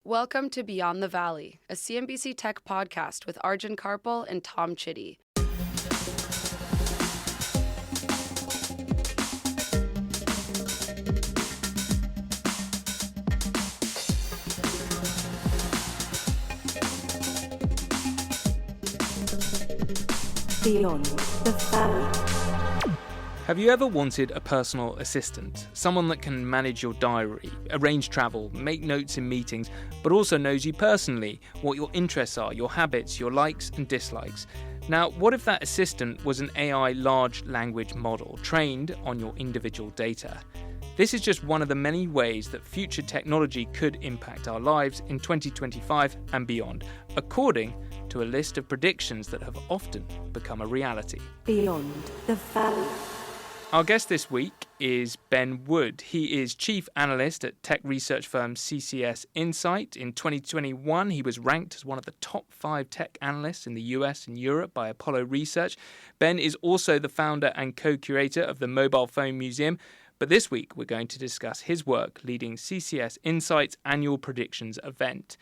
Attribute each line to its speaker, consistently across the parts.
Speaker 1: Welcome to Beyond the Valley, a CNBC Tech podcast with Arjun Kharpal and Tom Chitty.
Speaker 2: Beyond the Valley.
Speaker 3: Have you ever wanted a personal assistant? Someone that can manage your diary, arrange travel, make notes in meetings, but also knows you personally, what your interests are, your habits, your likes and dislikes. Now, what if that assistant was an AI large language model trained on your individual data? This is just one of the many ways that future technology could impact our lives in 2025 and beyond, according to a list of predictions that have often become a reality.
Speaker 2: Beyond the Valley.
Speaker 3: Our guest this week is Ben Wood. He is chief analyst at tech research firm CCS Insights. In 2021, he was ranked as one of the top 5 tech analysts in the US and Europe by Apollo Research. Ben is also the founder and co-curator of the Mobile Phone Museum. But this week, we're going to discuss his work leading CCS Insights annual predictions event.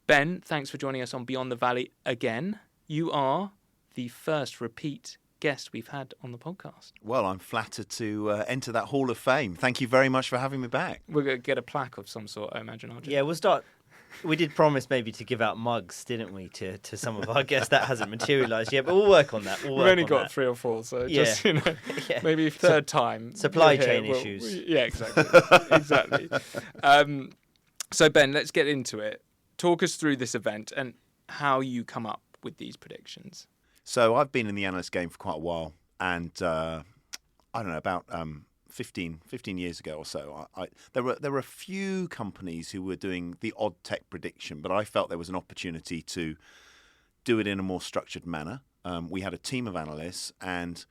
Speaker 3: Ben, thanks for joining us on Beyond the Valley again. You are the first repeat guest we've had on the podcast.
Speaker 4: Well, I'm flattered to enter that Hall of Fame. Thank you very much for having me back.
Speaker 3: We're going to get a plaque of some sort, I imagine, Arjun.
Speaker 5: Yeah, we'll start. We did promise maybe to give out mugs, didn't we, to some of our guests? That hasn't materialised yet, but we'll work on that.
Speaker 3: We've only got 3 or 4, so just,
Speaker 5: Yeah.
Speaker 3: maybe third time.
Speaker 5: Supply chain issues.
Speaker 3: Yeah, exactly. Exactly. So, Ben, let's get into it. Talk us through this event and how you come up with these predictions.
Speaker 4: So I've been in the analyst game for quite a while, and I don't know, about 15 years ago or so, there were a few companies who were doing the odd tech prediction, but I felt there was an opportunity to do it in a more structured manner. We had a team of analysts, and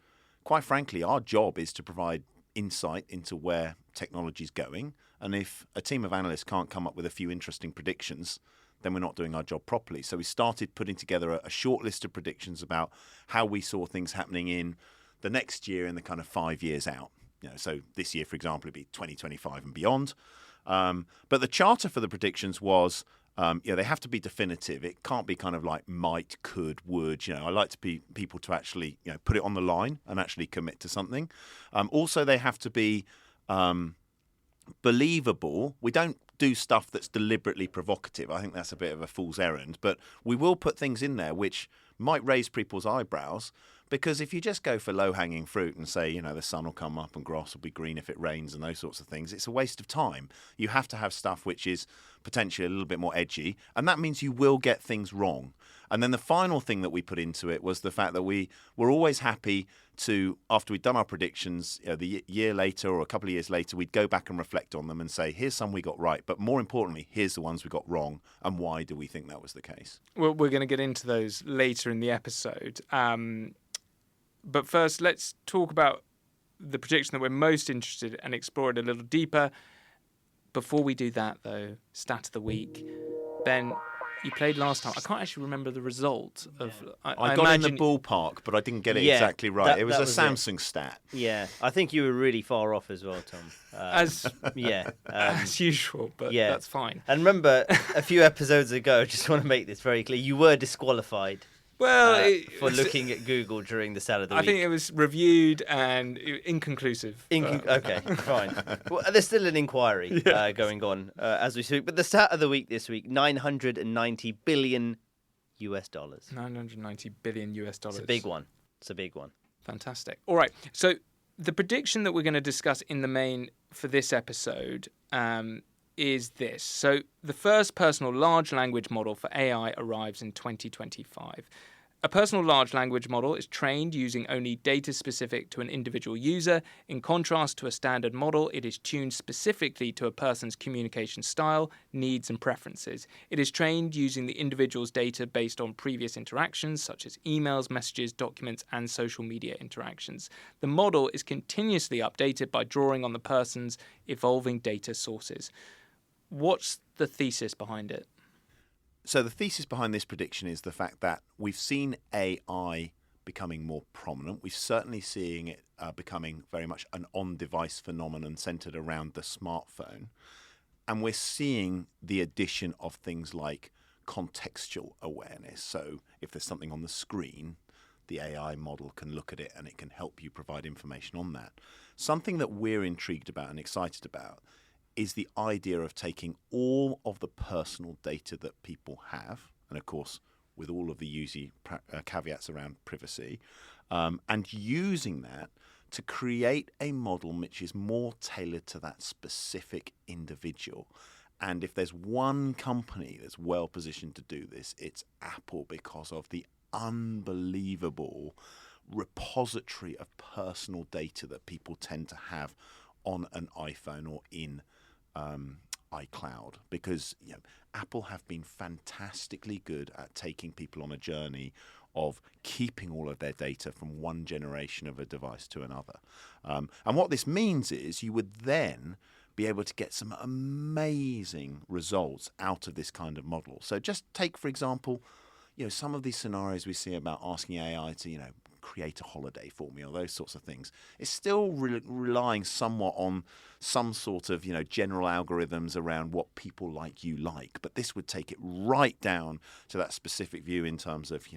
Speaker 4: quite frankly, our job is to provide insight into where technology is going. And if a team of analysts can't come up with a few interesting predictions, then we're not doing our job properly. So we started putting together a short list of predictions about how we saw things happening in the next year and the kind of 5 years out. So this year, for example, it'd be 2025 and beyond. But the charter for the predictions was, they have to be definitive. It can't be kind of like might, could, would. I like to be people to actually, put it on the line and actually commit to something. Also, they have to be believable. We don't do stuff that's deliberately provocative. I think that's a bit of a fool's errand, but we will put things in there which might raise people's eyebrows, because if you just go for low-hanging fruit and say, the sun will come up and grass will be green if it rains and those sorts of things, it's a waste of time. You have to have stuff which is potentially a little bit more edgy, and that means you will get things wrong. And then the final thing that we put into it was the fact that we were always happy to, after we'd done our predictions, the year later or a couple of years later, we'd go back and reflect on them and say, here's some we got right, but more importantly, here's the ones we got wrong, and why do we think that was the case?
Speaker 3: Well, we're going to get into those later in the episode. But first, let's talk about the prediction that we're most interested in and explore it a little deeper. Before we do that, though, stat of the week. Ben, you played last time. I can't actually remember the result of.
Speaker 4: I got in the ballpark, but I didn't get it exactly right. It was a Samsung stat.
Speaker 5: Yeah, I think you were really far off as well, Tom.
Speaker 3: As usual, but that's fine.
Speaker 5: And remember, a few episodes ago, I just want to make this very clear, you were disqualified.
Speaker 3: Well,
Speaker 5: for looking at Google during the start of the week.
Speaker 3: I think it was reviewed and inconclusive.
Speaker 5: Okay, fine. Well, there's still an inquiry going on as we speak. But the stat of the week this week, $990 billion.
Speaker 3: $990 billion.
Speaker 5: It's a big one.
Speaker 3: Fantastic. All right. So the prediction that we're going to discuss in the main for this episode is this. So the first personal large language model for AI arrives in 2025. A personal large language model is trained using only data specific to an individual user. In contrast to a standard model, it is tuned specifically to a person's communication style, needs, and preferences. It is trained using the individual's data based on previous interactions, such as emails, messages, documents, and social media interactions. The model is continuously updated by drawing on the person's evolving data sources. What's the thesis behind it?
Speaker 4: So the thesis behind this prediction is the fact that we've seen AI becoming more prominent. We're certainly seeing it becoming very much an on-device phenomenon centered around the smartphone. And we're seeing the addition of things like contextual awareness. So if there's something on the screen, the AI model can look at it and it can help you provide information on that. Something that we're intrigued about and excited about is the idea of taking all of the personal data that people have, and of course, with all of the usual caveats around privacy, and using that to create a model which is more tailored to that specific individual. And if there's one company that's well positioned to do this, it's Apple, because of the unbelievable repository of personal data that people tend to have on an iPhone or in iCloud. Because Apple have been fantastically good at taking people on a journey of keeping all of their data from one generation of a device to another. And what this means is you would then be able to get some amazing results out of this kind of model. So just take, for example, some of these scenarios we see about asking AI to, create a holiday for me or those sorts of things. It's still relying somewhat on some sort of, general algorithms around what people like you like. But this would take it right down to that specific view in terms of,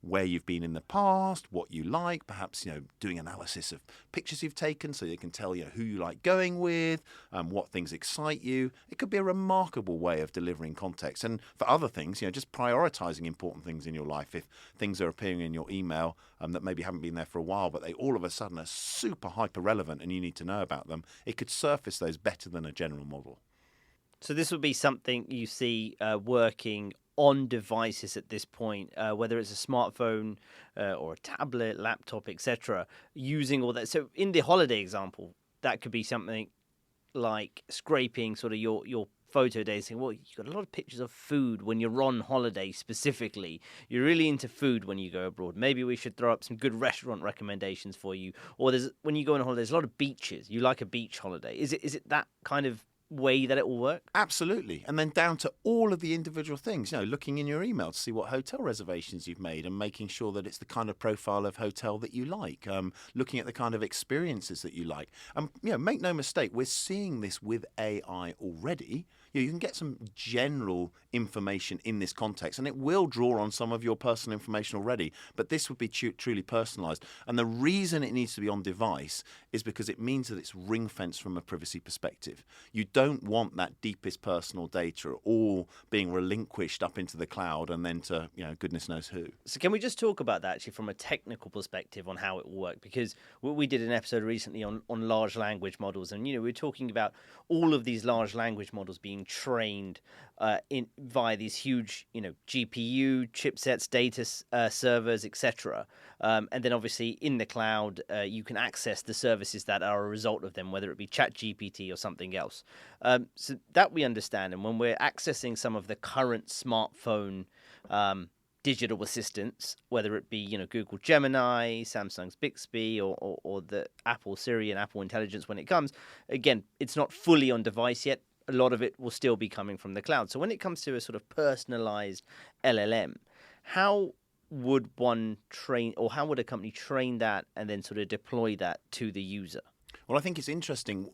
Speaker 4: where you've been in the past, what you like, perhaps, doing analysis of pictures you've taken so they can tell you who you like going with, what things excite you. It could be a remarkable way of delivering context. And for other things, just prioritizing important things in your life. If things are appearing in your email that maybe haven't been there for a while, but they all of a sudden are super hyper relevant and you need to know about them, it could surface those better than a general model.
Speaker 5: So this would be something you see working on devices at this point, whether it's a smartphone or a tablet, laptop, etc., using all that. So in the holiday example, that could be something like scraping sort of your photo data, saying, well, you've got a lot of pictures of food when you're on holiday specifically. You're really into food when you go abroad. Maybe we should throw up some good restaurant recommendations for you. Or when you go on holiday, there's a lot of beaches. You like a beach holiday. Is it that kind of way that it will work?
Speaker 4: Absolutely. And then down to all of the individual things, looking in your email to see what hotel reservations you've made and making sure that it's the kind of profile of hotel that you like, looking at the kind of experiences that you like. Make no mistake, we're seeing this with AI already. You can get some general information in this context, and it will draw on some of your personal information already, but this would be truly personalized. And the reason it needs to be on device is because it means that it's ring-fenced from a privacy perspective. You don't want that deepest personal data all being relinquished up into the cloud and then to, goodness knows who.
Speaker 5: So can we just talk about that actually from a technical perspective on how it will work? Because we did an episode recently on large language models, and, we're talking about all of these large language models being trained via these huge, GPU chipsets, data servers, etc. And then obviously in the cloud, you can access the services that are a result of them, whether it be ChatGPT or something else. So that we understand. And when we're accessing some of the current smartphone digital assistants, whether it be Google Gemini, Samsung's Bixby, or the Apple Siri and Apple Intelligence, when it comes, again, it's not fully on device yet. A lot of it will still be coming from the cloud. So when it comes to a sort of personalized LLM, how would one train, or how would a company train that and then sort of deploy that to the user?
Speaker 4: Well, I think it's interesting.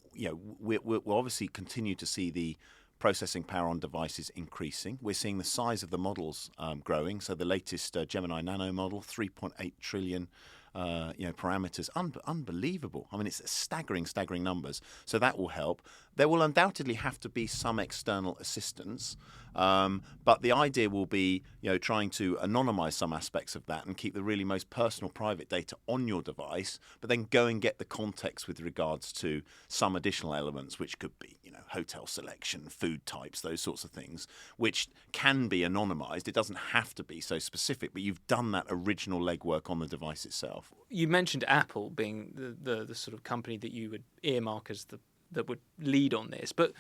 Speaker 4: We'll obviously continue to see the processing power on devices increasing. We're seeing the size of the models growing. So the latest Gemini Nano model, 3.8 trillion parameters, unbelievable. I mean, it's staggering numbers. So that will help. There will undoubtedly have to be some external assistance, but the idea will be, trying to anonymize some aspects of that and keep the really most personal private data on your device, but then go and get the context with regards to some additional elements, which could be, hotel selection, food types, those sorts of things, which can be anonymized. It doesn't have to be so specific, but you've done that original legwork on the device itself.
Speaker 3: You mentioned Apple being the sort of company that you would earmark as that would lead on this, but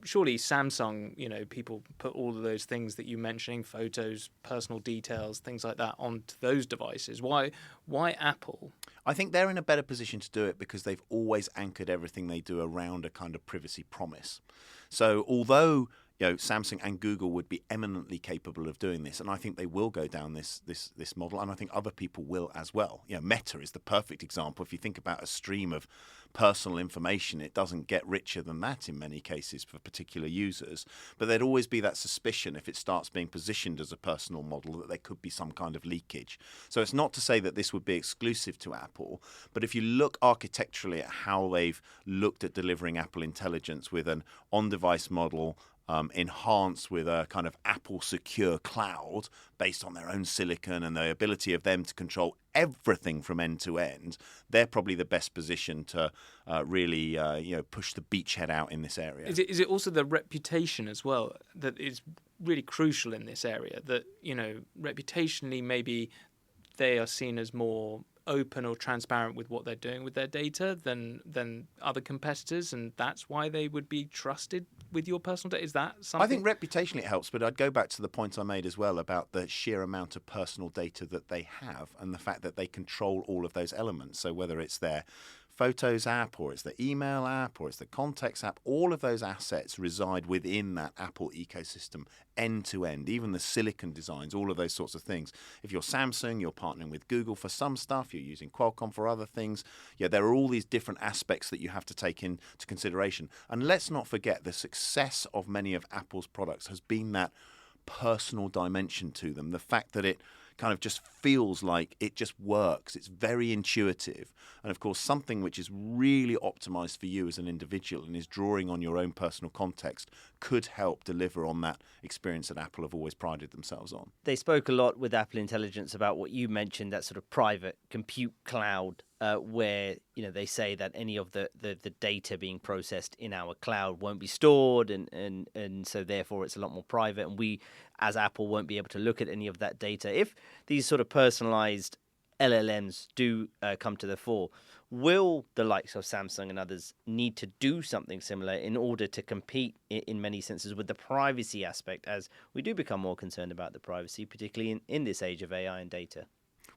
Speaker 3: surely Samsung, people put all of those things that you're mentioning, photos, personal details, things like that, onto those devices. Why Apple?
Speaker 4: I think they're in a better position to do it because they've always anchored everything they do around a kind of privacy promise. So although, Samsung and Google would be eminently capable of doing this, and I think they will go down this model, and I think other people will as well. Meta is the perfect example. If you think about a stream of personal information, it doesn't get richer than that in many cases for particular users. But there'd always be that suspicion if it starts being positioned as a personal model that there could be some kind of leakage. So it's not to say that this would be exclusive to Apple, but if you look architecturally at how they've looked at delivering Apple Intelligence with an on-device model, enhanced with a kind of Apple secure cloud based on their own silicon and the ability of them to control everything from end to end, they're probably the best position to really push the beachhead out in this area.
Speaker 3: Is it also the reputation as well that is really crucial in this area? That, reputationally maybe they are seen as more open or transparent with what they're doing with their data than other competitors, and that's why they would be trusted with your personal data? Is that something?
Speaker 4: I think reputationally it helps, but I'd go back to the point I made as well about the sheer amount of personal data that they have and the fact that they control all of those elements. So whether it's their Photos app or it's the email app or it's the Contacts app, all of those assets reside within that Apple ecosystem end to end, even the silicon designs, all of those sorts of things. If you're Samsung, you're partnering with Google for some stuff, you're using Qualcomm for other things. There are all these different aspects that you have to take into consideration. And let's not forget the success of many of Apple's products has been that personal dimension to them, the fact that it kind of just feels like it just works. It's very intuitive. And of course, something which is really optimized for you as an individual and is drawing on your own personal context could help deliver on that experience that Apple have always prided themselves on.
Speaker 5: They spoke a lot with Apple Intelligence about what you mentioned, that sort of private compute cloud, where they say that any of the data being processed in our cloud won't be stored, and so therefore it's a lot more private, and we as Apple won't be able to look at any of that data. If these sort of personalized LLMs do come to the fore, will the likes of Samsung and others need to do something similar in order to compete in many senses with the privacy aspect, as we do become more concerned about the privacy, particularly in this age of AI and data?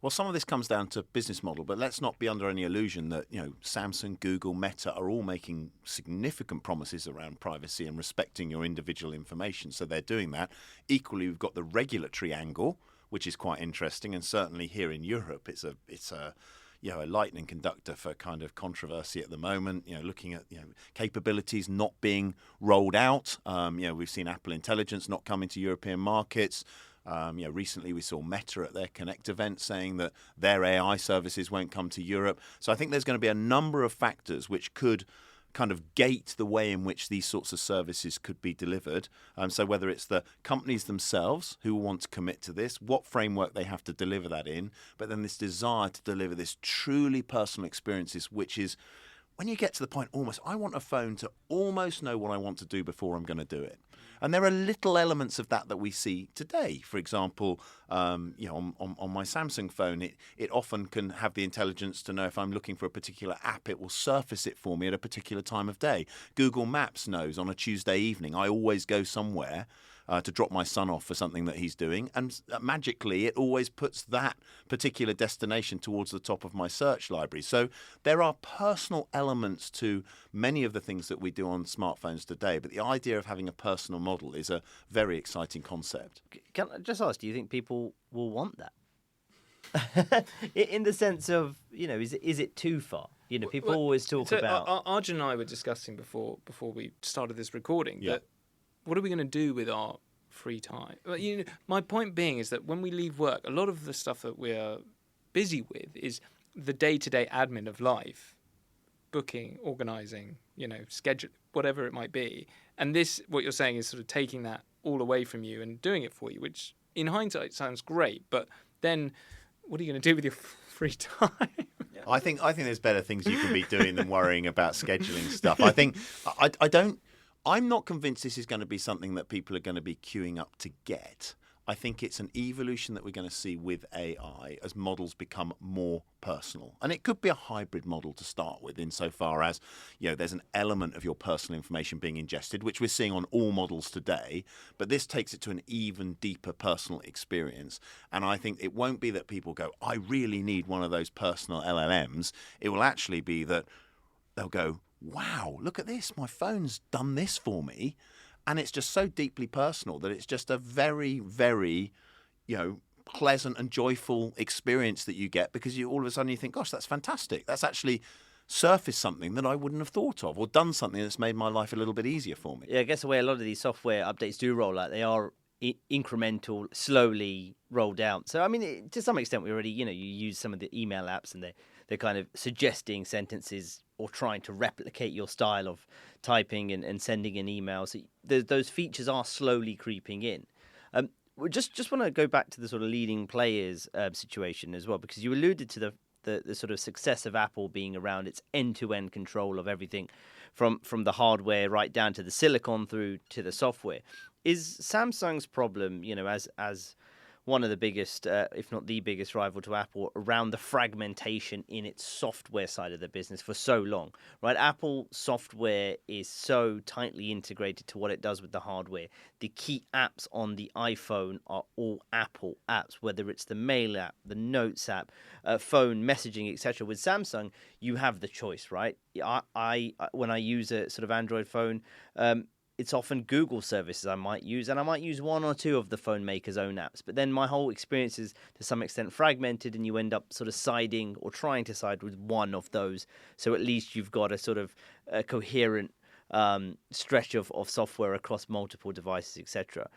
Speaker 4: Well, some of this comes down to business model, but let's not be under any illusion that Samsung, Google, Meta are all making significant promises around privacy and respecting your individual information. So they're doing that. Equally, we've got the regulatory angle, which is quite interesting, and certainly here in Europe, it's a lightning conductor for kind of controversy at the moment. Looking at capabilities not being rolled out. We've seen Apple Intelligence not come into European markets. Recently we saw Meta at their Connect event saying that their AI services won't come to Europe. So I think there's going to be a number of factors which could kind of gate the way in which these sorts of services could be delivered. So whether it's the companies themselves who want to commit to this, what framework they have to deliver that in, but then this desire to deliver this truly personal experiences, which is when you get to the point I want a phone to almost know what I want to do before I'm going to do it. And there are little elements of that we see today. For example, on my Samsung phone, it often can have the intelligence to know if I'm looking for a particular app, it will surface it for me at a particular time of day. Google Maps knows on a Tuesday evening I always go somewhere to drop my son off for something that he's doing, and magically it always puts that particular destination towards the top of my search library. So there are personal elements to many of the things that we do on smartphones today, but the idea of having a personal model is a very exciting concept.
Speaker 5: Can I just ask, do you think people will want that? In the sense of, is it too far? People always talk about...
Speaker 3: Arjun and I were discussing before we started this recording that what are we going to do with our free time? My point being is that when we leave work, a lot of the stuff that we're busy with is the day-to-day admin of life, booking, organising, schedule, whatever it might be. And this, what you're saying, is sort of taking that all away from you and doing it for you, which in hindsight sounds great, but then what are you going to do with your free time?
Speaker 4: I think there's better things you can be doing than worrying about scheduling stuff. I'm not convinced this is going to be something that people are going to be queuing up to get. I think it's an evolution that we're going to see with AI as models become more personal. And it could be a hybrid model to start with, insofar as there's an element of your personal information being ingested, which we're seeing on all models today. But this takes it to an even deeper personal experience. And I think it won't be that people go, I really need one of those personal LLMs. It will actually be that they'll go, wow, look at this. My phone's done this for me. and it's just so deeply personal that it's just a very, very, pleasant and joyful experience that you get, because you all of a sudden you think, gosh, that's fantastic. That's actually surfaced something that I wouldn't have thought of, or done something that's made my life a little bit easier for me.
Speaker 5: Yeah, I guess the way a lot of these software updates do roll out, they are incremental, slowly rolled out. So, I mean, to some extent, we already, you use some of the email apps and they're kind of suggesting sentences or trying to replicate your style of typing and sending an email. So those features are slowly creeping in. We just want to go back to the sort of leading players situation as well, because you alluded to the sort of success of Apple being around its end-to-end control of everything from the hardware right down to the silicon through to the software. Is Samsung's problem, as one of the biggest, if not the biggest rival to Apple, around the fragmentation in its software side of the business for so long, right? Apple software is so tightly integrated to what it does with the hardware. The key apps on the iPhone are all Apple apps, whether it's the Mail app, the Notes app, phone messaging, etc. With Samsung, you have the choice, right? I when I use a sort of Android phone, it's often Google services I might use, and I might use one or two of the phone maker's own apps. But then my whole experience is to some extent fragmented, and you end up sort of siding or trying to side with one of those. So at least you've got a sort of a coherent stretch of software across multiple devices, etc.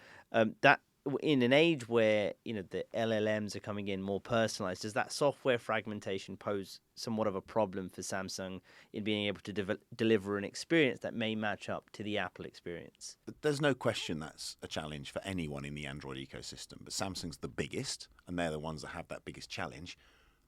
Speaker 5: That in an age where the LLMs are coming in more personalized, does that software fragmentation pose somewhat of a problem for Samsung in being able to deliver an experience that may match up to the Apple experience?
Speaker 4: There's no question that's a challenge for anyone in the Android ecosystem, but Samsung's the biggest, and they're the ones that have that biggest challenge.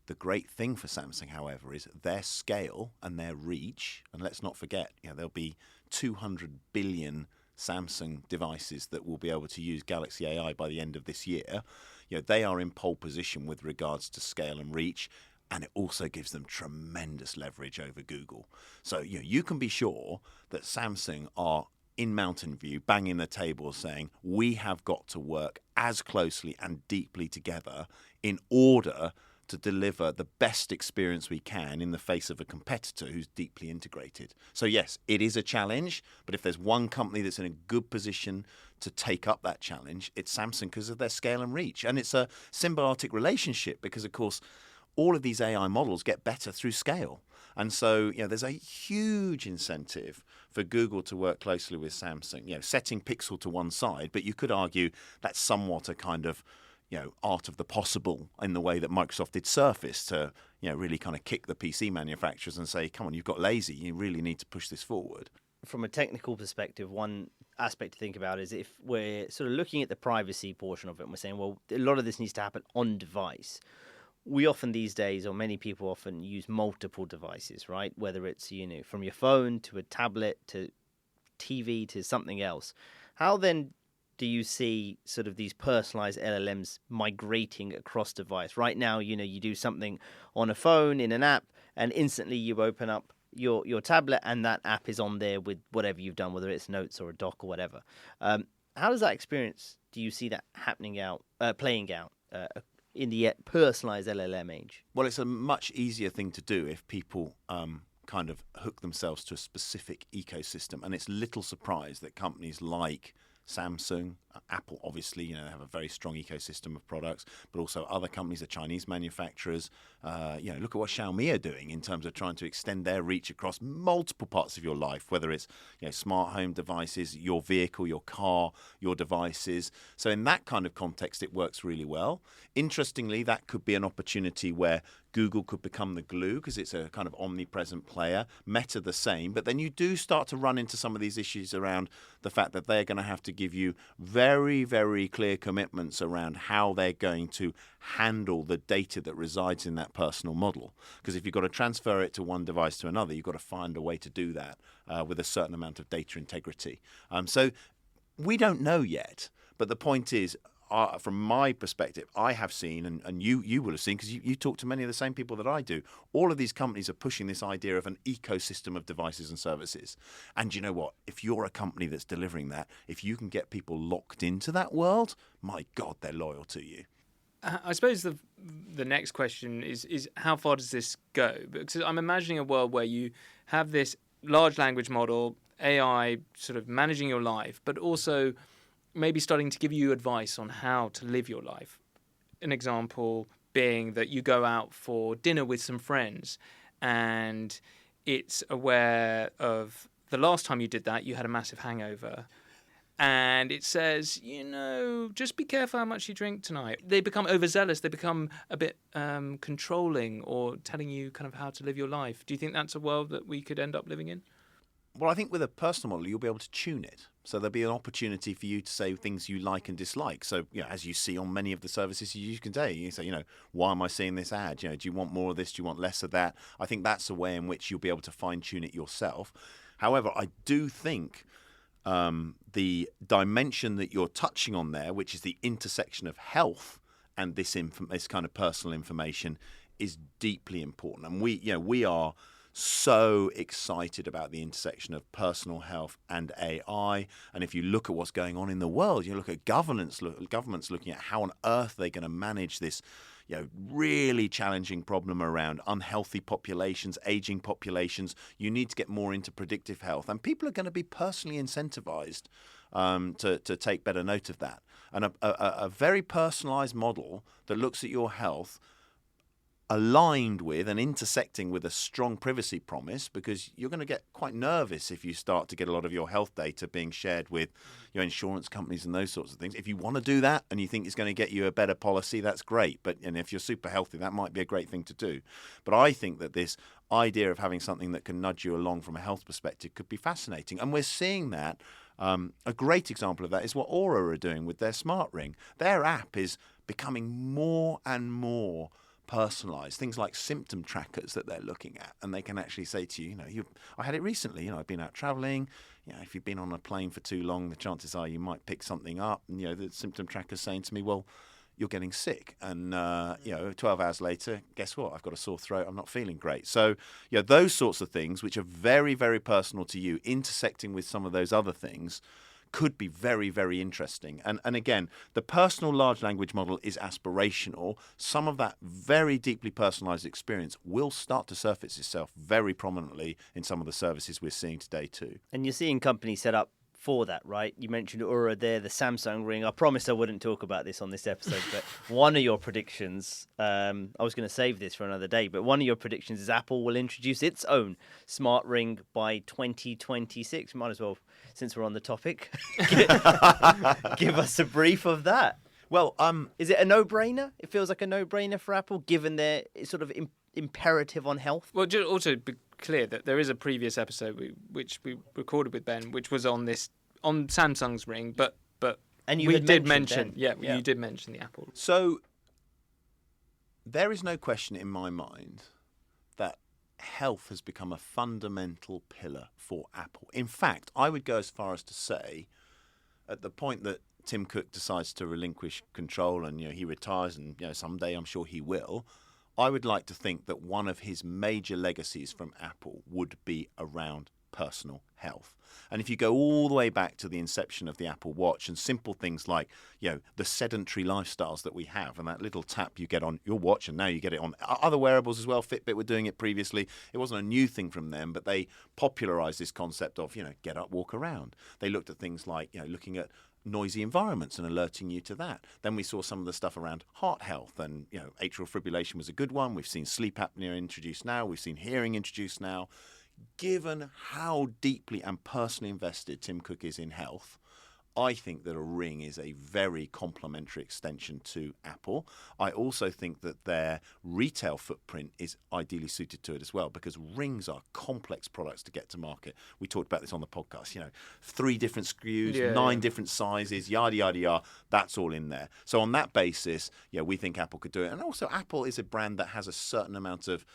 Speaker 4: The great thing for Samsung, however, is their scale and their reach. And let's not forget, there'll be 200 billion Samsung devices that will be able to use Galaxy AI by the end of this year. They are in pole position with regards to scale and reach, and it also gives them tremendous leverage over Google. So you can be sure that Samsung are in Mountain View banging the table saying, we have got to work as closely and deeply together in order to deliver the best experience we can in the face of a competitor who's deeply integrated. So yes, it is a challenge, but if there's one company that's in a good position to take up that challenge, it's Samsung, because of their scale and reach. And it's a symbiotic relationship because, of course, all of these AI models get better through scale. And so, there's a huge incentive for Google to work closely with Samsung, setting Pixel to one side, but you could argue that's somewhat a kind of art of the possible in the way that Microsoft did Surface to, really kind of kick the PC manufacturers and say, come on, you've got lazy. You really need to push this forward.
Speaker 5: From a technical perspective, one aspect to think about is if we're sort of looking at the privacy portion of it and we're saying, well, a lot of this needs to happen on device. We often these days, or many people often use multiple devices, right? Whether it's, from your phone to a tablet to TV to something else. How then do you see sort of these personalized LLMs migrating across device? Right now, you do something on a phone in an app, and instantly you open up your tablet, and that app is on there with whatever you've done, whether it's Notes or a doc or whatever. How does that experience? Do you see that playing out in the personalized LLM age?
Speaker 4: Well, it's a much easier thing to do if people kind of hook themselves to a specific ecosystem, and it's little surprise that companies like Samsung, Apple, obviously, they have a very strong ecosystem of products, but also other companies, the Chinese manufacturers. Look at what Xiaomi are doing in terms of trying to extend their reach across multiple parts of your life, whether it's smart home devices, your vehicle, your car, your devices. So in that kind of context, it works really well. Interestingly, that could be an opportunity where Google could become the glue because it's a kind of omnipresent player. Meta the same, but then you do start to run into some of these issues around the fact that they're going to have to give you very, very clear commitments around how they're going to handle the data that resides in that personal model. Because if you've got to transfer it to one device to another, you've got to find a way to do that with a certain amount of data integrity. So we don't know yet, but the point is, from my perspective, I have seen, and you will have seen, because you talk to many of the same people that I do, all of these companies are pushing this idea of an ecosystem of devices and services. And you know what? If you're a company that's delivering that, if you can get people locked into that world, my God, they're loyal to you.
Speaker 3: I suppose the next question is how far does this go? Because I'm imagining a world where you have this large language model, AI sort of managing your life, but also maybe starting to give you advice on how to live your life. An example being that you go out for dinner with some friends and it's aware of the last time you did that, you had a massive hangover. And it says, just be careful how much you drink tonight. They become overzealous. They become a bit controlling or telling you kind of how to live your life. Do you think that's a world that we could end up living in?
Speaker 4: Well, I think with a personal model, you'll be able to tune it. So there'll be an opportunity for you to say things you like and dislike. So, as you see on many of the services you can say, why am I seeing this ad? Do you want more of this? Do you want less of that? I think that's a way in which you'll be able to fine tune it yourself. However, I do think the dimension that you're touching on there, which is the intersection of health and this kind of personal information, is deeply important. And we are so excited about the intersection of personal health and AI. And if you look at what's going on in the world, you look at governments looking at how on earth they're going to manage this really challenging problem around unhealthy populations, aging populations. You need to get more into predictive health. And people are going to be personally incentivized to take better note of that. And a very personalized model that looks at your health aligned with and intersecting with a strong privacy promise, because you're going to get quite nervous if you start to get a lot of your health data being shared with your insurance companies and those sorts of things. If you want to do that and you think it's going to get you a better policy, that's great. And if you're super healthy, that might be a great thing to do. But I think that this idea of having something that can nudge you along from a health perspective could be fascinating. And we're seeing that. A great example of that is what Aura are doing with their smart ring. Their app is becoming more and more personalized, things like symptom trackers that they're looking at, and they can actually say to you, I had it recently, I've been out traveling, if you've been on a plane for too long, the chances are you might pick something up, and the symptom tracker's saying to me, well, you're getting sick, and 12 hours later, guess what, I've got a sore throat, I'm not feeling great. So those sorts of things, which are very, very personal to you, intersecting with some of those other things, could be very, very interesting. And again, the personal large language model is aspirational. Some of that very deeply personalized experience will start to surface itself very prominently in some of the services we're seeing today too.
Speaker 5: And you're seeing companies set up for that, right? You mentioned Aura there, the Samsung ring. I promised I wouldn't talk about this on this episode, but one of your predictions, I was going to save this for another day, but one of your predictions is Apple will introduce its own smart ring by 2026. Might as well, since we're on the topic, give us a brief of that.
Speaker 4: Well,
Speaker 5: is it a no-brainer? It feels like a no-brainer for Apple, given their sort of imperative on health.
Speaker 3: Well, just also be clear that there is a previous episode which we recorded with Ben, which was on Samsung's ring, but
Speaker 5: and
Speaker 3: you did
Speaker 5: mention
Speaker 3: you did mention the Apple.
Speaker 4: So there is no question in my mind that health has become a fundamental pillar for Apple. In fact, I would go as far as to say, at the point that Tim Cook decides to relinquish control and he retires, and someday I'm sure he will, I would like to think that one of his major legacies from Apple would be around personal health. And if you go all the way back to the inception of the Apple Watch and simple things like, the sedentary lifestyles that we have, and that little tap you get on your watch, and now you get it on other wearables as well. Fitbit were doing it previously. It wasn't a new thing from them, but they popularized this concept of, get up, walk around. They looked at things like, looking at noisy environments and alerting you to that. Then we saw some of the stuff around heart health, and atrial fibrillation was a good one. We've seen sleep apnea introduced now. We've seen hearing introduced now. Given how deeply and personally invested Tim Cook is in health, I think that a ring is a very complementary extension to Apple. I also think that their retail footprint is ideally suited to it as well, because rings are complex products to get to market. We talked about this on the podcast, 3 different SKUs, 9 different sizes, yada, yada, yada. That's all in there. So on that basis, we think Apple could do it. And also Apple is a brand that has a certain amount of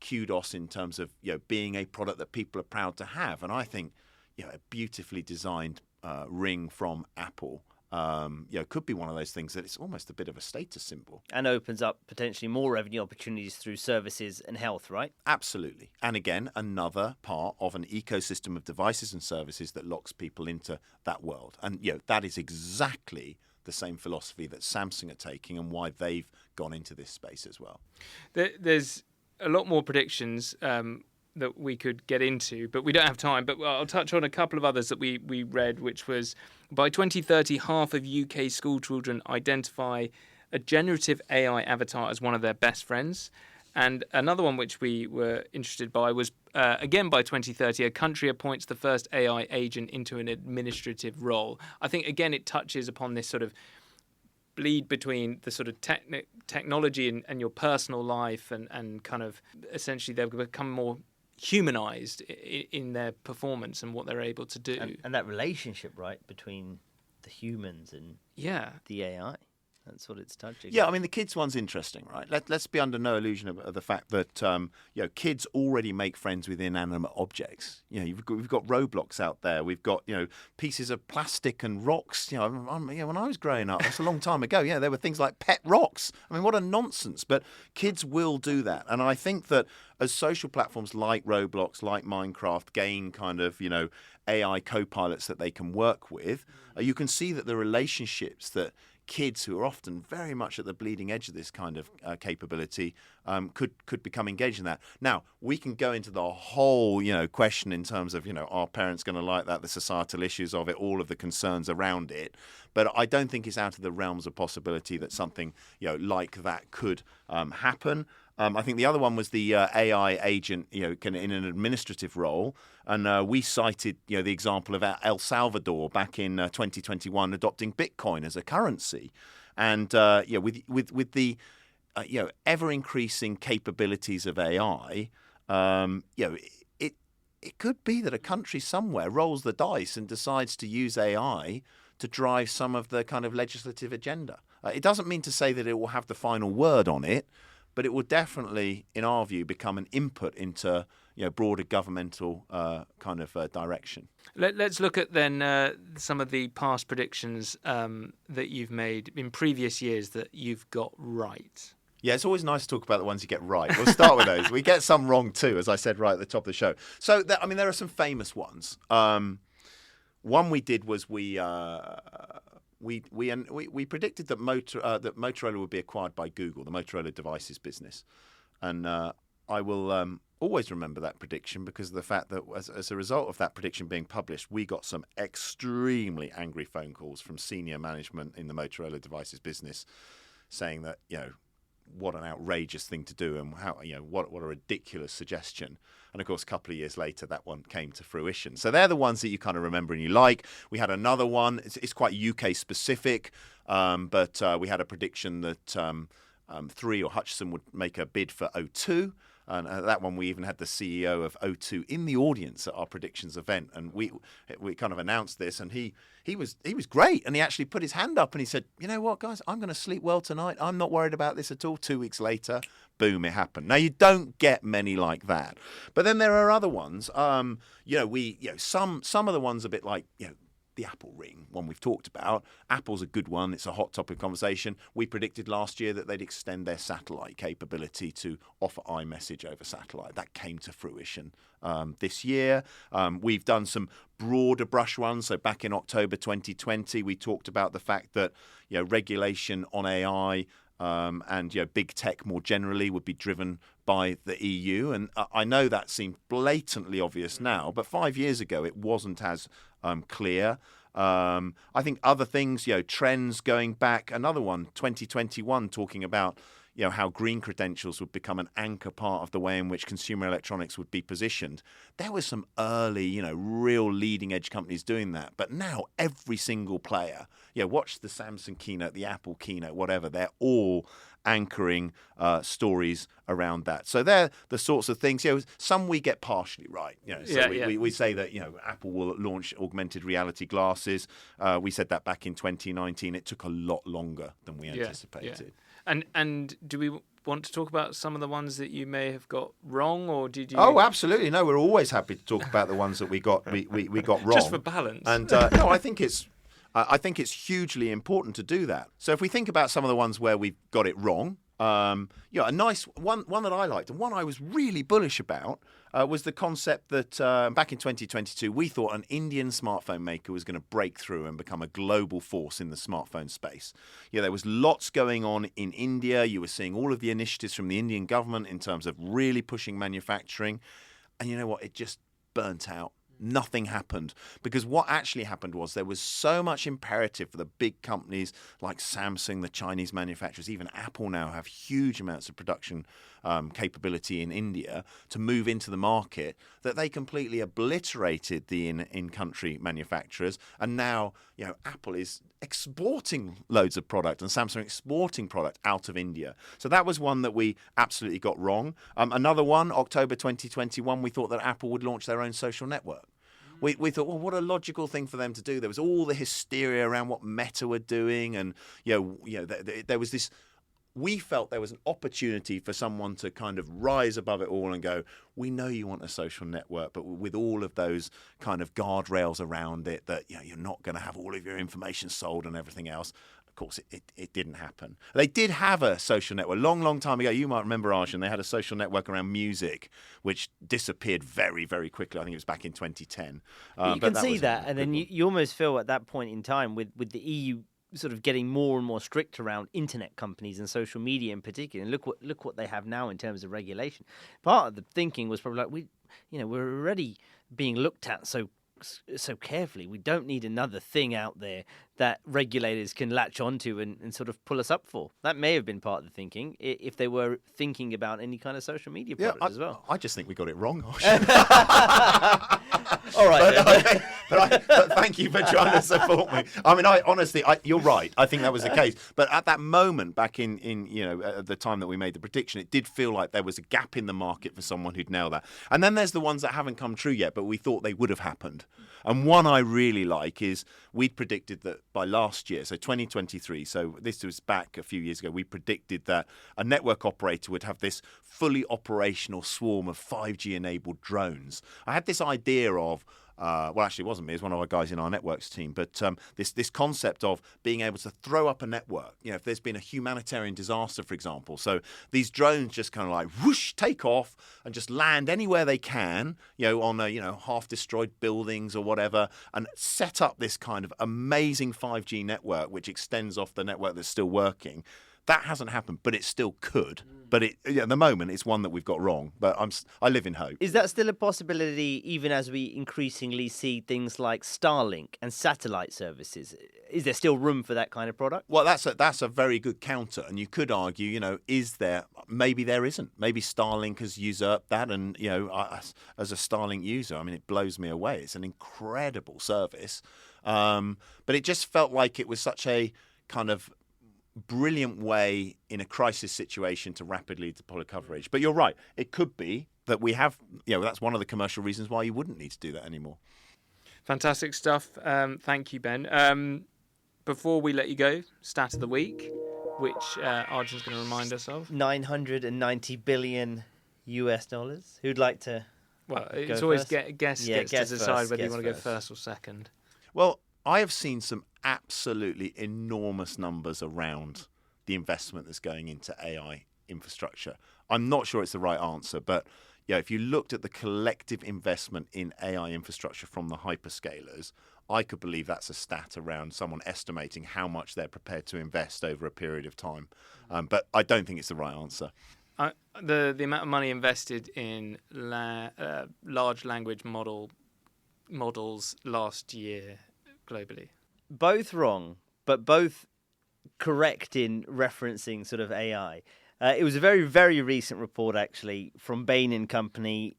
Speaker 4: kudos in terms of being a product that people are proud to have. And I think a beautifully designed ring from Apple could be one of those things that it's almost a bit of a status symbol.
Speaker 5: And opens up potentially more revenue opportunities through services and health, right?
Speaker 4: Absolutely. And again, another part of an ecosystem of devices and services that locks people into that world. And that is exactly the same philosophy that Samsung are taking, and why they've gone into this space as well.
Speaker 3: There's a lot more predictions. that we could get into, but we don't have time. But I'll touch on a couple of others that we read, which was by 2030, half of UK school children identify a generative AI avatar as one of their best friends. And another one which we were interested by was, again, by 2030, a country appoints the first AI agent into an administrative role. I think, again, it touches upon this sort of bleed between the sort of technology and your personal life and kind of essentially they've become more humanized in their performance and what they're able to do.
Speaker 5: And that relationship, right, between the humans and the AI. That's what it's touching.
Speaker 4: Yeah, I mean, the kids one's interesting, right? Let's be under no illusion of the fact that kids already make friends with inanimate objects. We've got Roblox out there. We've got pieces of plastic and rocks. When I was growing up, that's a long time ago. There were things like pet rocks. I mean, what a nonsense! But kids will do that, and I think that as social platforms like Roblox, like Minecraft, gain kind of AI co-pilots that they can work with, you can see that the relationships that kids who are often very much at the bleeding edge of this kind of capability could become engaged in that. Now, we can go into the whole question in terms of are parents going to like that, the societal issues of it, all of the concerns around it, but I don't think it's out of the realms of possibility that something like that could happen. I think the other one was the AI agent, in an administrative role, and we cited, the example of El Salvador back in 2021 adopting Bitcoin as a currency, and with the ever increasing capabilities of AI, it could be that a country somewhere rolls the dice and decides to use AI to drive some of the kind of legislative agenda. It doesn't mean to say that it will have the final word on it, but it will definitely, in our view, become an input into broader governmental kind of direction.
Speaker 3: Let's look at then some of the past predictions that you've made in previous years that you've got right.
Speaker 4: Yeah, it's always nice to talk about the ones you get right. We'll start with those. We get some wrong too, as I said right at the top of the show. So, there are some famous ones. One we did was we predicted that Motorola would be acquired by Google, the Motorola devices business, and I will always remember that prediction because of the fact that as a result of that prediction being published, we got some extremely angry phone calls from senior management in the Motorola devices business, saying that what an outrageous thing to do and how what a ridiculous suggestion. And of course, a couple of years later, that one came to fruition. So they're the ones that you kind of remember and you like. We had another one. It's quite UK specific, but we had a prediction that 3 or Hutchison would make a bid for O2. And that one, we even had the CEO of O2 in the audience at our predictions event, and we kind of announced this, and he was great, and he actually put his hand up and he said, "You know what, guys, I'm going to sleep well tonight. I'm not worried about this at all." 2 weeks later, boom, it happened. Now you don't get many like that, but then there are other ones. Some of the ones a bit like the Apple Ring, one we've talked about. Apple's a good one. It's a hot topic of conversation. We predicted last year that they'd extend their satellite capability to offer iMessage over satellite. That came to fruition this year. We've done some broader brush ones. So back in October 2020, we talked about the fact that regulation on AI and big tech more generally would be driven by the EU. And I know that seemed blatantly obvious now, but 5 years ago it wasn't as clear. I think other things, trends going back. Another one, 2021, talking about how green credentials would become an anchor part of the way in which consumer electronics would be positioned. There were some early, real leading edge companies doing that. But now every single player, watch the Samsung keynote, the Apple keynote, whatever, they're all anchoring stories around that. So they're the sorts of things, some we get partially right. We say that, Apple will launch augmented reality glasses. We said that back in 2019. It took a lot longer than we anticipated. Yeah.
Speaker 3: And do we want to talk about some of the ones that you may have got wrong, or did you?
Speaker 4: Oh, absolutely. No, we're always happy to talk about the ones that we got wrong.
Speaker 3: Just for balance.
Speaker 4: And no, I think it's hugely important to do that. So if we think about some of the ones where we've got it wrong, a nice one that I liked and one I was really bullish about was the concept that back in 2022 we thought an Indian smartphone maker was going to break through and become a global force in the smartphone space. There was lots going on in India. You were seeing all of the initiatives from the Indian government in terms of really pushing manufacturing. And you know what? It just burnt out. Nothing happened, because what actually happened was there was so much imperative for the big companies like Samsung, the Chinese manufacturers, even Apple now have huge amounts of production capability in India to move into the market, that they completely obliterated the in-country manufacturers. And now, Apple is exporting loads of product and Samsung exporting product out of India. So that was one that we absolutely got wrong. Another one, October 2021, we thought that Apple would launch their own social network. We thought, well, what a logical thing for them to do. There was all the hysteria around what Meta were doing, and there was this. We felt there was an opportunity for someone to kind of rise above it all and go, we know you want a social network, but with all of those kind of guardrails around it, that you're not going to have all of your information sold and everything else. Of course, it didn't happen. They did have a social network long time ago. You might remember, Arjun, they had a social network around music, which disappeared very, very quickly. I think it was back in 2010.
Speaker 5: You can see that, and then you almost feel at that point in time with the EU sort of getting more and more strict around internet companies and social media in particular. And look what they have now in terms of regulation. Part of the thinking was probably like, we're already being looked at so carefully. We don't need another thing out there that regulators can latch onto and sort of pull us up for. That may have been part of the thinking, if they were thinking about any kind of social media product as well.
Speaker 4: I just think we got it wrong.
Speaker 5: All right.
Speaker 4: But thank you for trying to support me. I mean, honestly, you're right. I think that was the case. But at that moment, back in at the time that we made the prediction, it did feel like there was a gap in the market for someone who'd nail that. And then there's the ones that haven't come true yet, but we thought they would have happened. And one I really like is we'd predicted that by last year, so 2023, so this was back a few years ago, we predicted that a network operator would have this fully operational swarm of 5G-enabled drones. I had this idea of, well, actually it wasn't me, it was one of our guys in our networks team, but this concept of being able to throw up a network, if there's been a humanitarian disaster, for example. So these drones just kind of like whoosh, take off and just land anywhere they can, on half-destroyed buildings or whatever, and set up this kind of amazing 5G network which extends off the network that's still working. That hasn't happened, but it still could. But at the moment, it's one that we've got wrong. But I live in hope.
Speaker 5: Is that still a possibility, even as we increasingly see things like Starlink and satellite services? Is there still room for that kind of product?
Speaker 4: Well, that's a very good counter. And you could argue, is there? Maybe there isn't. Maybe Starlink has usurped that. And, as a Starlink user, I mean, it blows me away. It's an incredible service. But it just felt like it was such a kind of brilliant way in a crisis situation to rapidly deploy coverage. But you're right. It could be that we have, that's one of the commercial reasons why you wouldn't need to do that anymore.
Speaker 3: Fantastic stuff. Thank you, Ben. Before we let you go, stat of the week, which Arjun's going to remind us of.
Speaker 5: $990 billion US. Who'd like to
Speaker 3: Well, it's always guest gets to decide whether you want to go first or second.
Speaker 4: Well, I have seen some absolutely enormous numbers around the investment that's going into AI infrastructure. I'm not sure it's the right answer, but if you looked at the collective investment in AI infrastructure from the hyperscalers, I could believe that's a stat around someone estimating how much they're prepared to invest over a period of time. But I don't think it's the right answer.
Speaker 3: The amount of money invested in large language models last year globally.
Speaker 5: Both wrong, but both correct in referencing sort of AI. It was a very, very recent report, actually, from Bain & Company,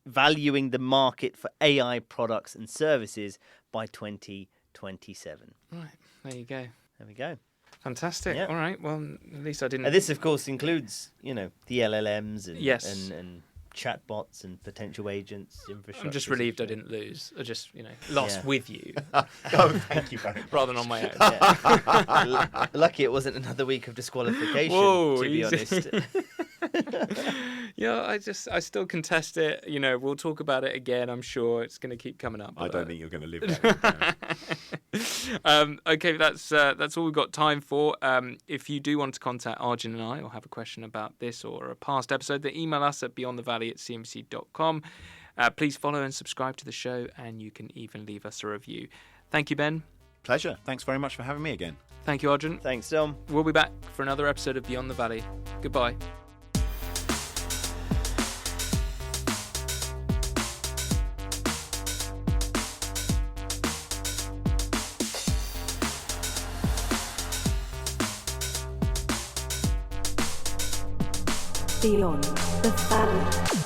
Speaker 5: valuing the market for AI products and services by 2027.
Speaker 3: Right, there you go.
Speaker 5: There we go.
Speaker 3: Fantastic.
Speaker 5: Yeah.
Speaker 3: All right. Well, at least I didn't.
Speaker 5: And this, of course, includes, the LLMs and
Speaker 3: Yes.
Speaker 5: and chatbots and potential agents.
Speaker 3: I'm just relieved I didn't lose. I just, lost with you
Speaker 4: Oh, thank you very much.
Speaker 3: rather than on my own.
Speaker 5: Yeah. Lucky it wasn't another week of disqualification,
Speaker 3: Whoa,
Speaker 5: to be
Speaker 3: easy.
Speaker 5: honest.
Speaker 3: Yeah, I still contest it. We'll talk about it again. I'm sure it's going to keep coming up.
Speaker 4: I don't think you're going to live that down.
Speaker 3: Okay, that's all we've got time for. If you do want to contact Arjun and I or have a question about this or a past episode, then email us at beyondthevalley@cnbc.com. Please follow and subscribe to the show, and you can even leave us a review. Thank you, Ben.
Speaker 4: Pleasure. Thanks very much for having me again.
Speaker 3: Thank you, Arjun.
Speaker 5: Thanks, Dom.
Speaker 3: We'll be back for another episode of Beyond the Valley. Goodbye.
Speaker 2: Beyond the valley.